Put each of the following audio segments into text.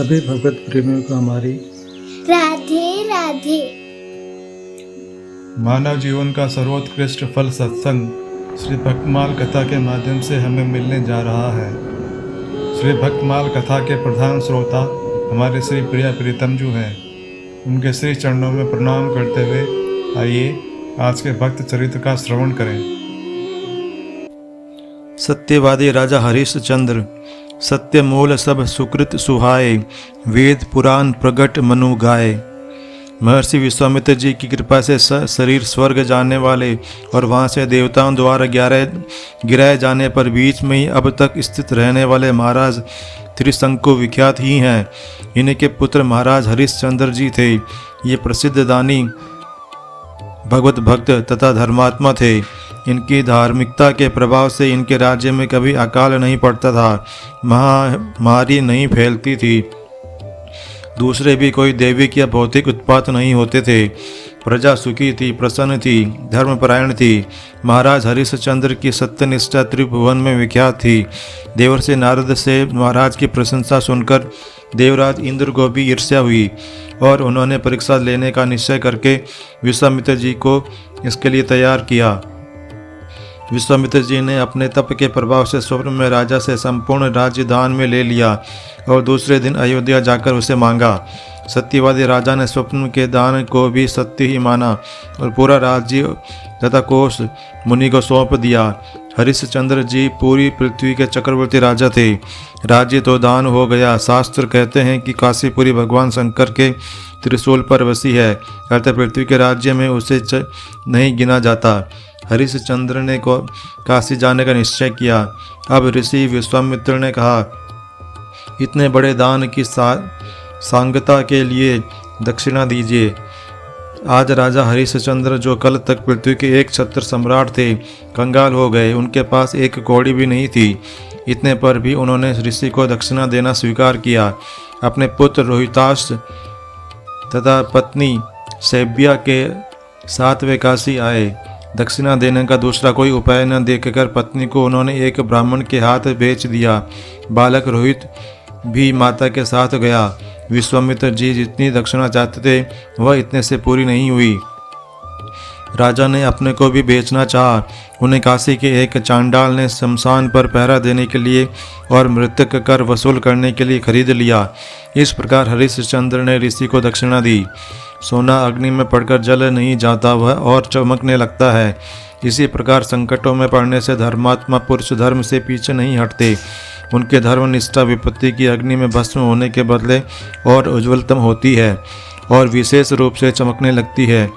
सभी भगवत प्रेमियों को हमारी राधे राधे। मानव जीवन का सर्वोत्कृष्ट फल सत्संग श्री भक्तमाल कथा के माध्यम से हमें मिलने जा रहा है। श्री भक्तमाल कथा के प्रधान श्रोता हमारे श्री प्रिया प्रीतम जी हैं। उनके श्री चरणों में प्रणाम करते हुए आइए आज के भक्त चरित्र का श्रवण करें। सत्यवादी राजा हरिश्चंद्र सत्य मूल सब सुकृत सुहाए, वेद पुराण प्रगट मनु गाए। महर्षि विश्वामित्र जी की कृपा से शरीर स्वर्ग जाने वाले और वहाँ से देवताओं द्वारा गिराए जाने पर बीच में ही अब तक स्थित रहने वाले महाराज त्रिशंकु विख्यात ही हैं। इन्हीं के पुत्र महाराज हरिश्चंद्र जी थे। ये प्रसिद्ध दानी भगवत भक्त तथा धर्मात्मा थे। इनकी धार्मिकता के प्रभाव से इनके राज्य में कभी अकाल नहीं पड़ता था, महामारी नहीं फैलती थी, दूसरे भी कोई दैविक या भौतिक उत्पात नहीं होते थे। प्रजा सुखी थी, प्रसन्न थी, धर्मपरायण थी। महाराज हरिश्चंद्र की सत्यनिष्ठा त्रिभुवन में विख्यात थी। देवर्षि नारद से महाराज की प्रशंसा सुनकर देवराज इंद्र को भी ईर्ष्या हुई और उन्होंने परीक्षा लेने का निश्चय करके विश्वामित्र जी को इसके लिए तैयार किया। विश्वामित्र जी ने अपने तप के प्रभाव से स्वप्न में राजा से संपूर्ण राज्य दान में ले लिया और दूसरे दिन अयोध्या जाकर उसे मांगा। सत्यवादी राजा ने स्वप्न के दान को भी सत्य ही माना और पूरा राज्य तथा कोष मुनि को सौंप दिया। हरिश्चंद्र जी पूरी पृथ्वी के चक्रवर्ती राजा थे। राज्य तो दान हो गया। शास्त्र कहते हैं कि काशीपुरी भगवान शंकर के त्रिशूल पर बसी है, अर्थात पृथ्वी के राज्य में उसे नहीं गिना जाता। हरिश्चंद्र ने काशी जाने का निश्चय किया। अब ऋषि विश्वामित्र ने कहा, इतने बड़े दान की सांगता के लिए दक्षिणा दीजिए। आज राजा हरिश्चंद्र, जो कल तक पृथ्वी के एक छत्र सम्राट थे, कंगाल हो गए। उनके पास एक कौड़ी भी नहीं थी। इतने पर भी उन्होंने ऋषि को दक्षिणा देना स्वीकार किया। अपने पुत्र रोहिताश तथा पत्नी सैब्या के साथ वे काशी आए। दक्षिणा देने का दूसरा कोई उपाय न देखकर पत्नी को उन्होंने एक ब्राह्मण के हाथ बेच दिया। बालक रोहित भी माता के साथ गया। विश्वामित्र जी जितनी दक्षिणा चाहते थे वह इतने से पूरी नहीं हुई। राजा ने अपने को भी बेचना चाहा। उन्हें काशी के एक चांडाल ने शमशान पर पहरा देने के लिए और मृतक कर वसूल करने के लिए खरीद लिया। इस प्रकार हरिश्चंद्र ने ऋषि को दक्षिणा दी। सोना अग्नि में पड़कर जल नहीं जाता, वह और चमकने लगता है। इसी प्रकार संकटों में पड़ने से धर्मात्मा पुरुष धर्म से पीछे नहीं हटते। उनके धर्मनिष्ठा विपत्ति की अग्नि में भस्म होने के बदले और उज्ज्वलतम होती है और विशेष रूप से चमकने लगती है।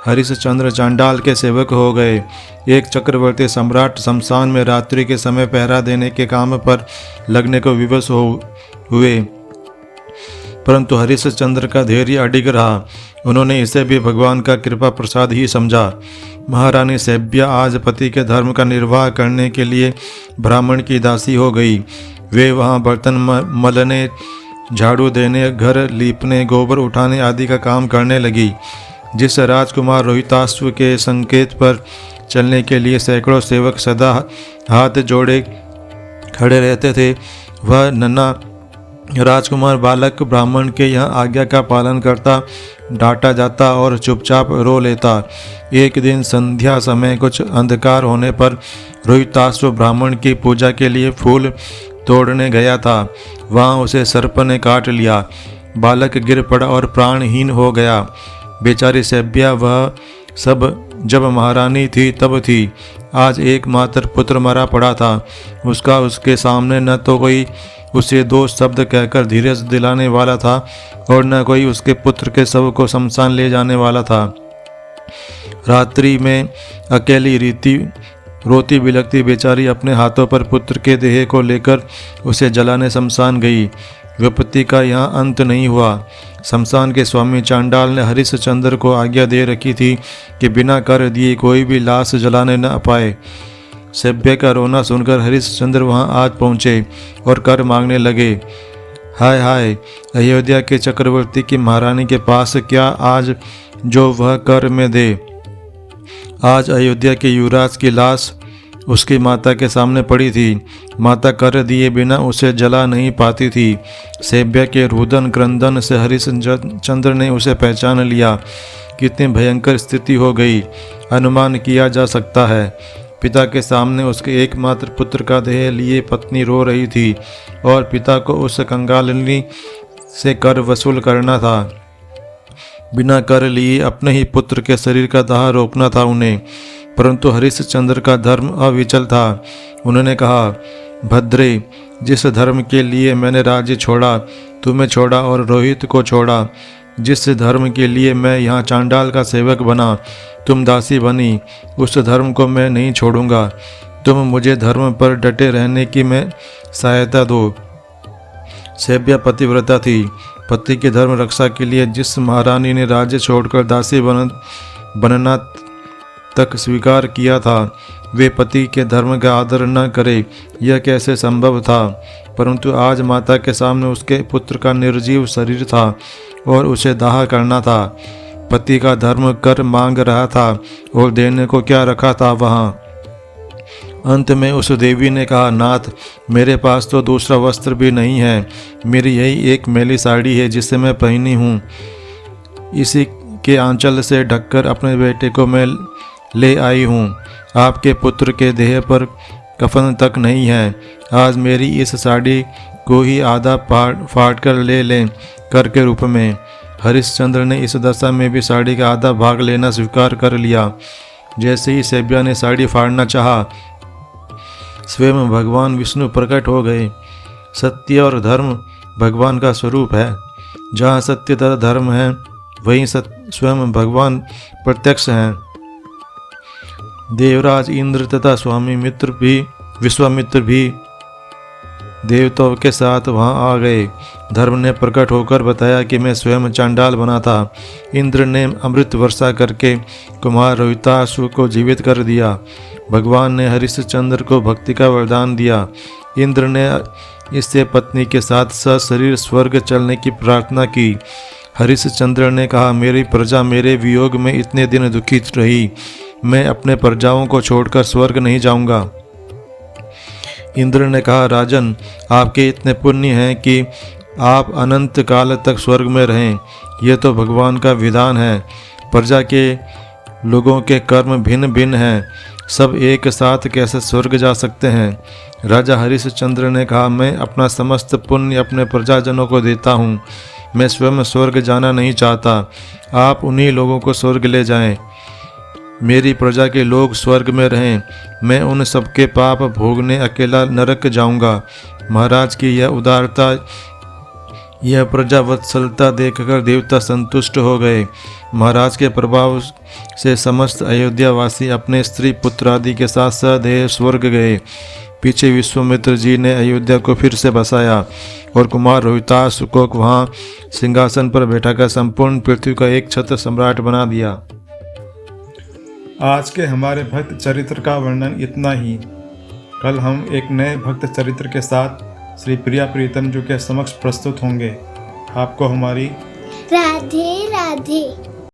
हरिश्चंद्र चांडाल के सेवक हो गए। एक चक्रवर्ती सम्राट शमशान में रात्रि के समय पहरा देने के काम पर लगने को विवश हुए, परंतु हरिश्चंद्र का धैर्य अडिग रहा। उन्होंने इसे भी भगवान का कृपा प्रसाद ही समझा। महारानी सैब्या आज पति के धर्म का निर्वाह करने के लिए ब्राह्मण की दासी हो गई। वे वहाँ बर्तन मलने, झाड़ू देने, घर लीपने, गोबर उठाने आदि का काम करने लगी। जिस राजकुमार रोहिताश्व के संकेत पर चलने के लिए सैकड़ों सेवक सदा हाथ जोड़े खड़े रहते थे, वह नन्हा राजकुमार बालक ब्राह्मण के यहाँ आज्ञा का पालन करता, डांटा जाता और चुपचाप रो लेता। एक दिन संध्या समय कुछ अंधकार होने पर रोहिताश्व ब्राह्मण की पूजा के लिए फूल तोड़ने गया था। वहाँ उसे सर्प ने काट लिया। बालक गिर पड़ा और प्राणहीन हो गया। बेचारी सैब्या वह सब जब महारानी थी तब थी। आज एकमात्र पुत्र मरा पड़ा था। उसके सामने न तो कोई उसे दो शब्द कहकर धीरज दिलाने वाला था और न कोई उसके पुत्र के शव को शमशान ले जाने वाला था। रात्रि में अकेली रोती बिलखती बेचारी अपने हाथों पर पुत्र के देह को लेकर उसे जलाने शमशान गई। विपत्ति का यहाँ अंत नहीं हुआ। शमशान के स्वामी चांडाल ने हरिश्चंद्र को आज्ञा दे रखी थी कि बिना कर दिए कोई भी लाश जलाने न पाए। सैब्या का रोना सुनकर हरिश्चंद्र वहां आज पहुंचे और कर मांगने लगे। हाय हाय, अयोध्या के चक्रवर्ती की महारानी के पास क्या आज जो वह कर में दे। आज अयोध्या के युवराज की लाश उसकी माता के सामने पड़ी थी। माता कर दिए बिना उसे जला नहीं पाती थी। सेब्या के रुदन क्रंदन से हरिश्चंद्र ने उसे पहचान लिया। कितनी भयंकर स्थिति हो गई, अनुमान किया जा सकता है। पिता के सामने उसके एकमात्र पुत्र का देह लिए पत्नी रो रही थी और पिता को उस कंगालिनी से कर वसूल करना था। बिना कर लिए अपने ही पुत्र के शरीर का दाह रोकना था उन्हें। परंतु हरिश्चंद्र का धर्म अविचल था। उन्होंने कहा, भद्रे, जिस धर्म के लिए मैंने राज्य छोड़ा, तुम्हें छोड़ा और रोहित को छोड़ा, जिस धर्म के लिए मैं यहाँ चांडाल का सेवक बना, तुम दासी बनी, उस धर्म को मैं नहीं छोड़ूंगा। तुम मुझे धर्म पर डटे रहने की मैं सहायता दो। सेब्या पतिव्रता थी। पति के धर्म रक्षा के लिए जिस महारानी ने राज्य छोड़कर दासी बनना तक स्वीकार किया था, वे पति के धर्म का आदर न करे, यह कैसे संभव था। परंतु आज माता के सामने उसके पुत्र का निर्जीव शरीर था और उसे दाह करना था। पति का धर्म कर मांग रहा था और देने को क्या रखा था वहाँ। अंत में उस देवी ने कहा, नाथ, मेरे पास तो दूसरा वस्त्र भी नहीं है। मेरी यही एक मैली साड़ी है जिसे मैं पहनी हूँ। इसी के आंचल से ढककर अपने बेटे को मैं ले आई हूँ। आपके पुत्र के देह पर कफन तक नहीं है। आज मेरी इस साड़ी को ही आधा फाड़ कर ले लें कर के रूप में। हरिश्चंद्र ने इस दशा में भी साड़ी का आधा भाग लेना स्वीकार कर लिया। जैसे ही सेब्या ने साड़ी फाड़ना चाहा, स्वयं भगवान विष्णु प्रकट हो गए। सत्य और धर्म भगवान का स्वरूप है। जहाँ सत्य तथा धर्म है, वहीं स्वयं भगवान प्रत्यक्ष हैं। देवराज इंद्र तथा स्वामी मित्र भी विश्वामित्र भी देवताओं के साथ वहां आ गए। धर्म ने प्रकट होकर बताया कि मैं स्वयं चांडाल बना था। इंद्र ने अमृत वर्षा करके कुमार रोहितासु को जीवित कर दिया। भगवान ने हरिश्चंद्र को भक्ति का वरदान दिया। इंद्र ने इससे पत्नी के साथ सशरीर स्वर्ग चलने की प्रार्थना की। हरिश्चंद्र ने कहा, मेरी प्रजा मेरे वियोग में इतने दिन दुखी रही, मैं अपने प्रजाओं को छोड़कर स्वर्ग नहीं जाऊंगा। इंद्र ने कहा, राजन, आपके इतने पुण्य हैं कि आप अनंत काल तक स्वर्ग में रहें। यह तो भगवान का विधान है। प्रजा के लोगों के कर्म भिन्न भिन्न हैं, सब एक साथ कैसे स्वर्ग जा सकते हैं। राजा हरिश्चंद्र ने कहा, मैं अपना समस्त पुण्य अपने प्रजाजनों को देता हूँ। मैं स्वयं स्वर्ग जाना नहीं चाहता। आप उन्हीं लोगों को स्वर्ग ले जाएं। मेरी प्रजा के लोग स्वर्ग में रहें। मैं उन सबके पाप भोगने अकेला नरक जाऊंगा। महाराज की यह उदारता, यह प्रजा वत्सलता देखकर देवता संतुष्ट हो गए। महाराज के प्रभाव से समस्त अयोध्यावासी अपने स्त्री पुत्र आदि के साथ सदैव स्वर्ग गए। पीछे विश्वामित्र जी ने अयोध्या को फिर से बसाया और कुमार रोहितासु को वहाँ सिंहासन पर बैठाकर संपूर्ण पृथ्वी का एक छत्र सम्राट बना दिया। आज के हमारे भक्त चरित्र का वर्णन इतना ही। कल हम एक नए भक्त चरित्र के साथ श्री प्रिया प्रीतम जी के समक्ष प्रस्तुत होंगे। आपको हमारी राधे राधे।